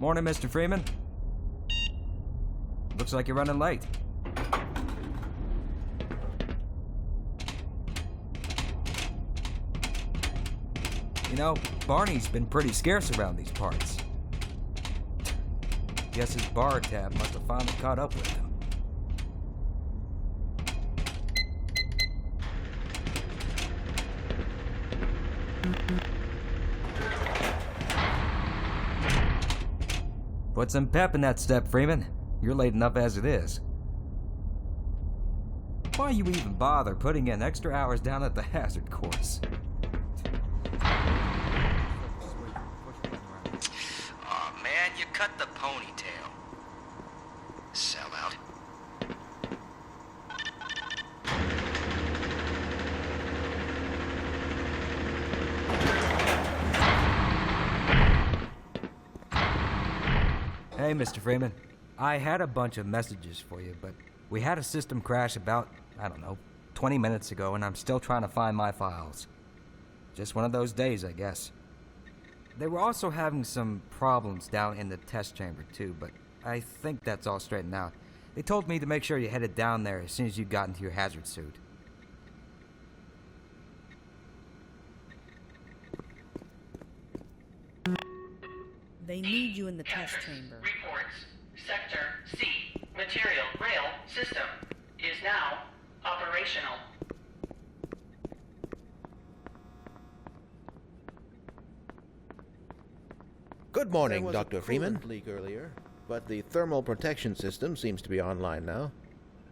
Morning, Mr. Freeman. Looks like you're running late. You know, Barney's been pretty scarce around these parts. Guess his bar tab must have finally caught up with him. Put some pep in that step, Freeman. You're late enough as it is. Why you even bother putting in extra hours down at the hazard course? Aw, man, you cut the ponytail. Sellout. Hey, Mr. Freeman. I had a bunch of messages for you, but we had a system crash about, 20 minutes ago, and I'm still trying to find my files. Just one of those days, I guess. They were also having some problems down in the test chamber, too, but I think that's all straightened out. They told me to make sure you headed down there as soon as you got into your hazard suit. They need you in the test chamber. Reports. Sector C. Material rail system is now operational. Good morning, There was Dr. a Freeman. coolant leak earlier, but the thermal protection system seems to be online now.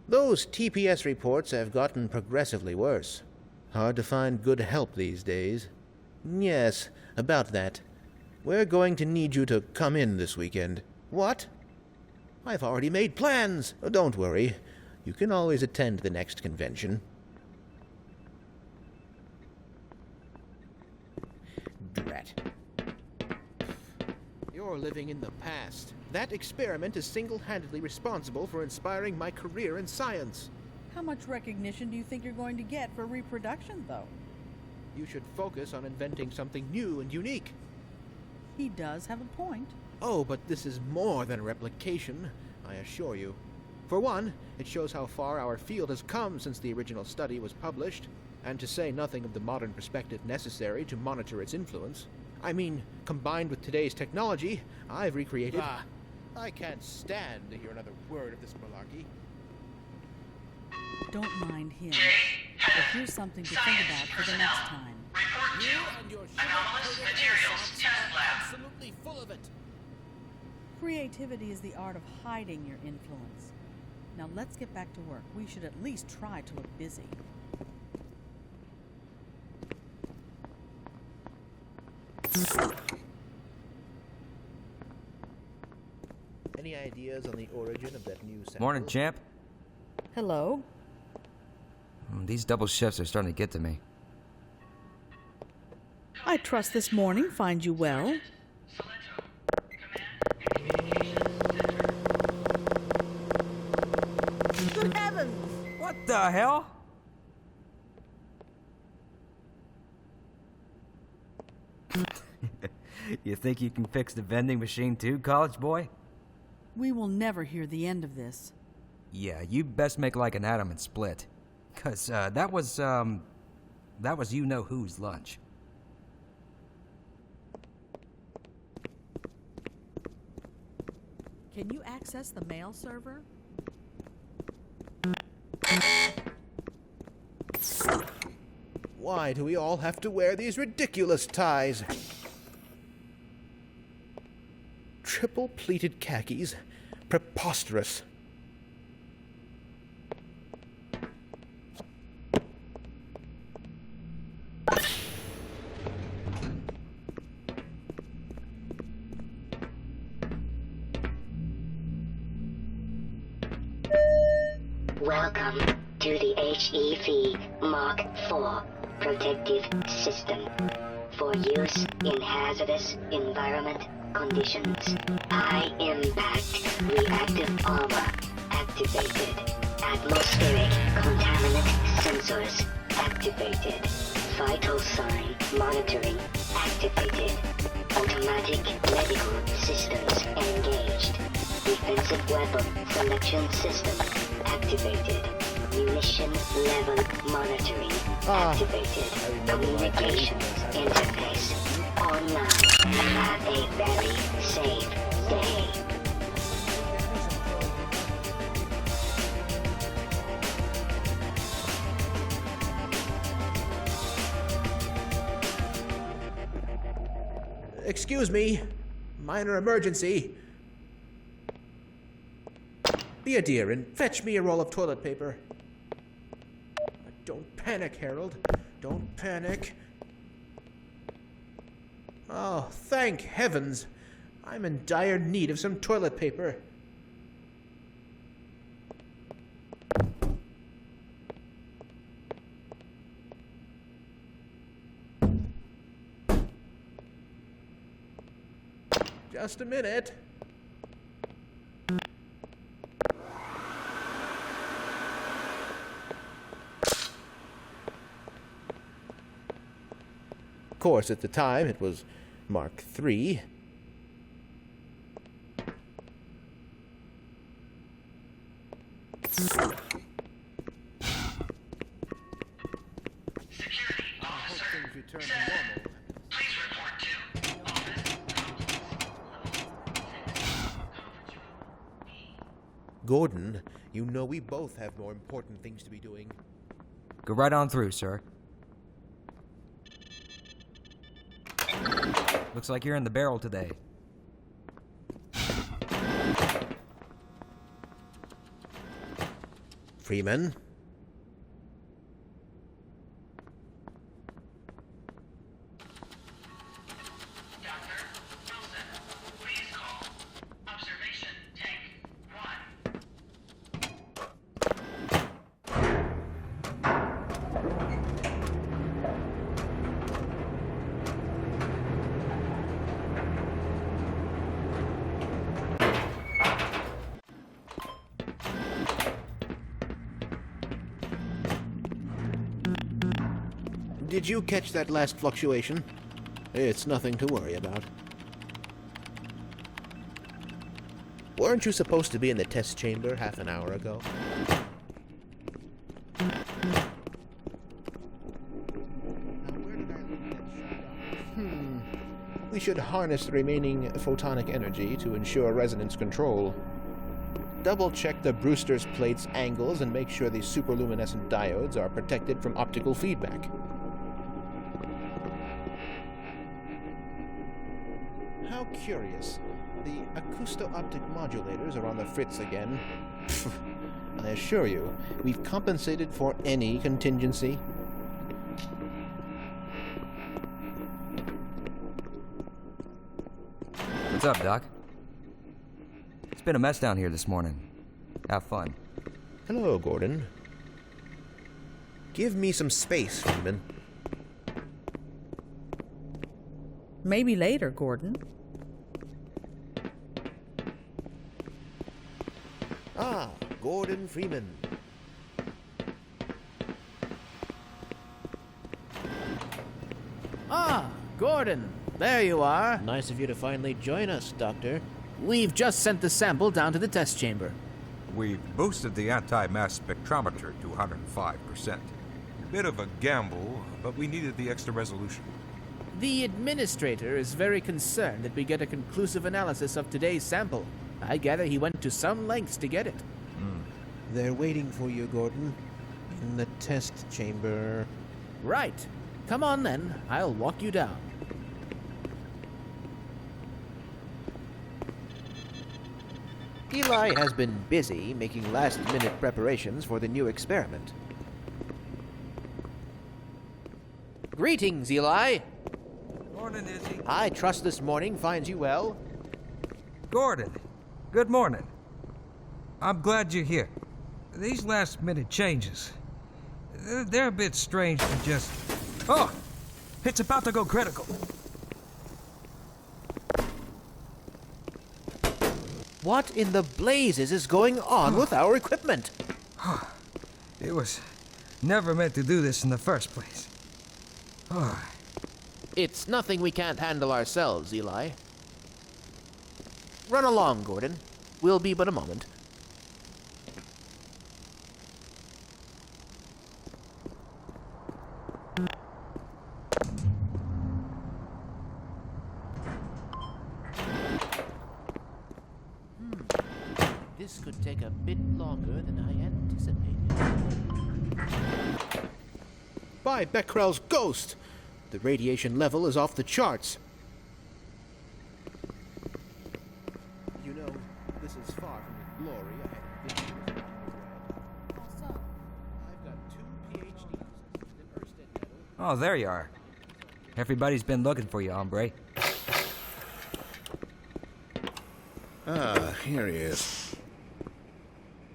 Those TPS reports have gotten progressively worse. Hard to find good help these days. Yes, about that. We're going to need you to come in this weekend. What? I've already made plans. Oh, don't worry. You can always attend the next convention. Drat. You're living in the past. That experiment is single-handedly responsible for inspiring my career in science. How much recognition do you think you're going to get for reproduction, though? You should focus on inventing something new and unique. He does have a point. Oh, but this is more than a replication, I assure you. For one, it shows how far our field has come since the original study was published, and to say nothing of the modern perspective necessary to monitor its influence. I mean, combined with today's technology, I've recreated... I can't stand to hear another word of this malarkey. Don't mind him. J. But here's something to think about for the next time. Report to Anomalous Materials Test Lab. Absolutely full of it. Creativity is the art of hiding your influence. Now let's get back to work. We should at least try to look busy. Any ideas on the origin of that new sample? Morning, champ. Hello? These double shifts are starting to get to me. I trust this morning finds you well. Good heavens! What the hell? You think you can fix the vending machine too, college boy? We will never hear the end of this. Yeah, you best make like an atom and split. 'Cause that was you-know-who's lunch. Can you access the mail server? Why do we all have to wear these ridiculous ties? Triple pleated khakis? Preposterous. Welcome to the HEV Mark IV protective system for use in hazardous environment conditions. High impact reactive armor activated. Atmospheric contaminant sensors activated. Vital sign monitoring activated. Automatic medical systems Explosive weapon selection system activated. Munition level monitoring activated. Communications interface online. Have a very safe day. Excuse me. Minor emergency. Be a dear and fetch me a roll of toilet paper. Don't panic, Harold. Don't panic. Oh, thank heavens. I'm in dire need of some toilet paper. Just a minute. Of course, at the time, it was Mark III. Security officer. Please report to office. Gordon, you know we both have more important things to be doing. Go right on through, sir. Looks like you're in the barrel today. Freeman? Dr. Wilson, please call observation tank 1. Did you catch that last fluctuation? It's nothing to worry about. Weren't you supposed to be in the test chamber half an hour ago? We should harness the remaining photonic energy to ensure resonance control. Double-check the Brewster's plate's angles and make sure the superluminescent diodes are protected from optical feedback. How curious. The acousto-optic modulators are on the fritz again. I assure you, we've compensated for any contingency. What's up, Doc? It's been a mess down here this morning. Have fun. Hello, Gordon. Give me some space, Freeman. Maybe later, Gordon. Ah, Gordon Freeman. Ah, Gordon, there you are. Nice of you to finally join us, Doctor. We've just sent the sample down to the test chamber. We've boosted the anti-mass spectrometer to 105%. Bit of a gamble, but we needed the extra resolution. The administrator is very concerned that we get a conclusive analysis of today's sample. I gather he went to some lengths to get it. They're waiting for you, Gordon. In the test chamber. Right. Come on then, I'll walk you down. Eli has been busy making last-minute preparations for the new experiment. Greetings, Eli. Morning, Izzy. I trust this morning finds you well. Gordon, good morning. I'm glad you're here. These last-minute changes, they're a bit strange to just... Oh! It's about to go critical. What in the blazes is going on with our equipment? It was never meant to do this in the first place. It's nothing we can't handle ourselves, Eli. Run along, Gordon. will be but a moment. This could take a bit longer than I anticipated. By Becquerel's ghost! The radiation level is off the charts. You know, this is far from the glory I had envisioned. I've got 2 PhDs, an Ørsted medal. Oh, there you are. Everybody's been looking for you, hombre. Ah, here he is.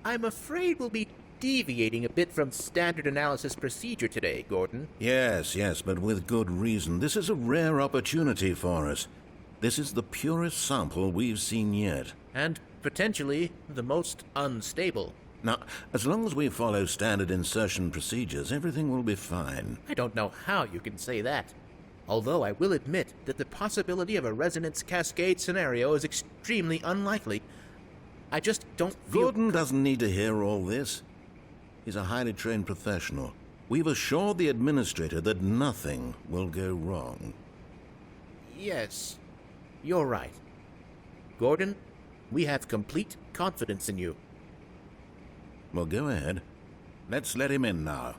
I'm afraid we'll be deviating a bit from standard analysis procedure today, Gordon. Yes, but with good reason. This is a rare opportunity for us. This is the purest sample we've seen yet. And potentially the most unstable. Now, as long as we follow standard insertion procedures, everything will be fine. I don't know how you can say that. Although I will admit that the possibility of a resonance cascade scenario is extremely unlikely. I just don't feel... Gordon doesn't need to hear all this. He's a highly trained professional. We've assured the administrator that nothing will go wrong. Yes, you're right. Gordon, we have complete confidence in you. Well, go ahead. Let's let him in now.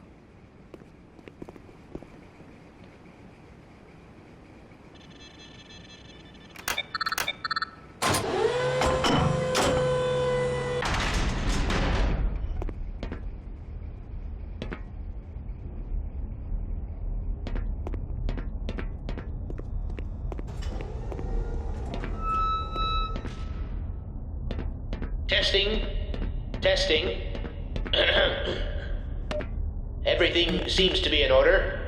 Testing. Everything seems to be in order.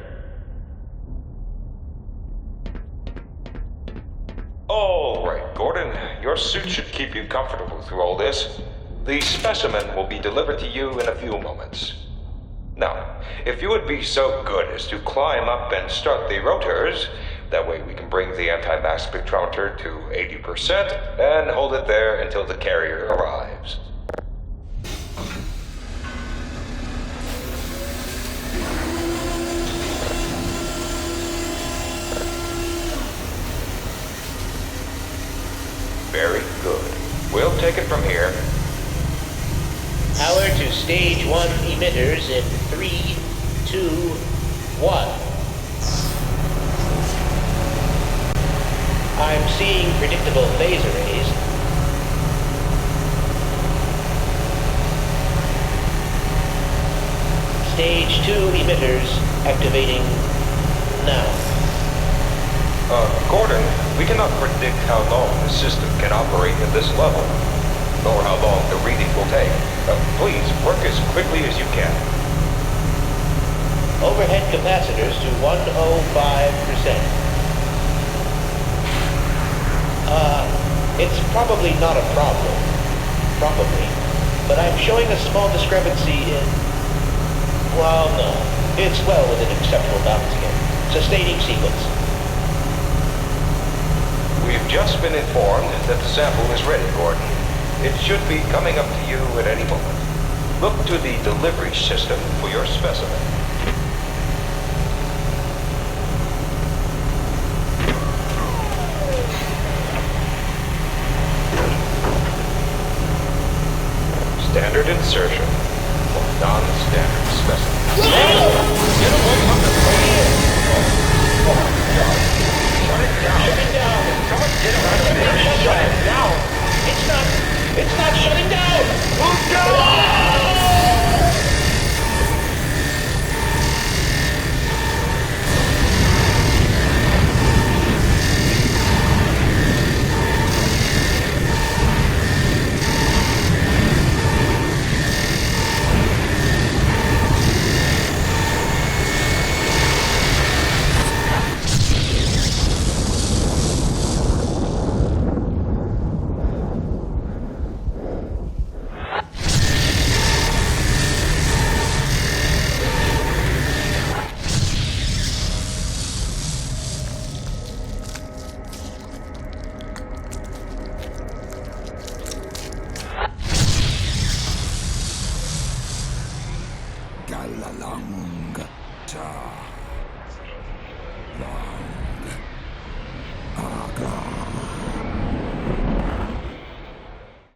All right, Gordon. Your suit should keep you comfortable through all this. The specimen will be delivered to you in a few moments. Now, if you would be so good as to climb up and start the rotors, that way we can bring the anti-mass spectrometer to 80% and hold it there until the carrier arrives. Very good. We'll take it from here. Power to stage 1 emitters in 3, 2, 1. I'm seeing predictable phase arrays. Stage 2 emitters activating now. Gordon, we cannot predict how long the system can operate at this level, nor how long the reading will take. Please, work as quickly as you can. Overhead capacitors to 105%. It's probably not a problem. Probably. But I'm showing a small discrepancy in... Well, no. It's well within acceptable bounds again. Sustaining sequence. We've just been informed that the sample is ready, Gordon. It should be coming up to you at any moment. Look to the delivery system for your specimen. Standard insertion for non-standard specimen. Get away from the plane! Oh my God! Shut it down! Shut it down! Someone get around the plane! Shut it down! It's not shutting down! Move down! Lalang Ta.